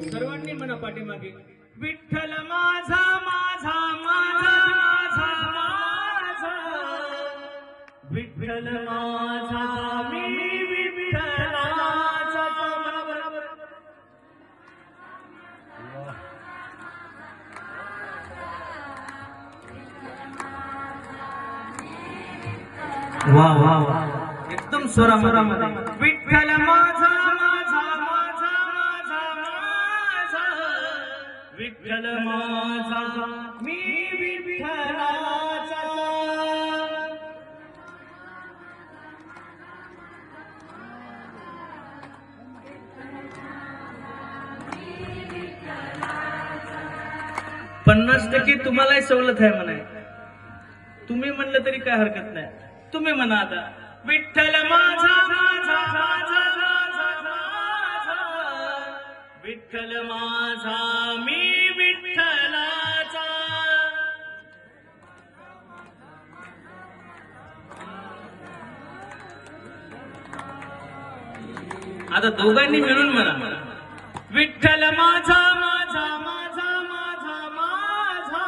सर्वांनी म्हणा पाठीमागे विठ्ठल माझा माझा माझा माझा विठ्ठल माझा मी विठ्ठलाचा वाह वाह वाह एकदम स्वरामध्ये विठ्ठल माझा माझा माझा माझा माझा विठ्ठल माझा मी विठ्ठलाचा पन्नास टक्के तुम्हालाही सवलत आहे म्हणाय तुम्ही म्हणलं तरी काय हरकत नाही तुम्ही म्हणा आता विठ्ठल माझा माझा माझा माझा विठ्ठल माझा मी विठ्ठलाचा आता दोघांनी मिळून म्हणा विठ्ठल माझा माझा माझा माझा माझा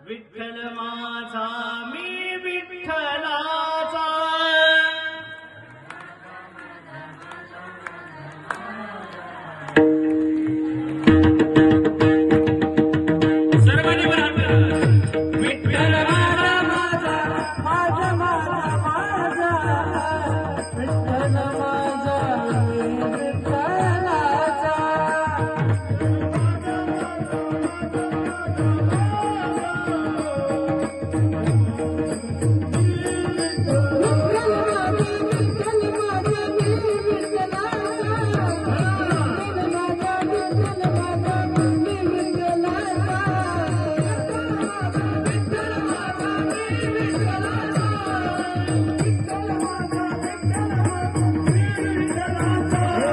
विठ्ठल माझा मी विठ्ठलाचा सर्वांनी म्हणा विठ्ठल माझा माझा माझा माझा माझा विठ्ठल माझा मी विठ्ठलाचा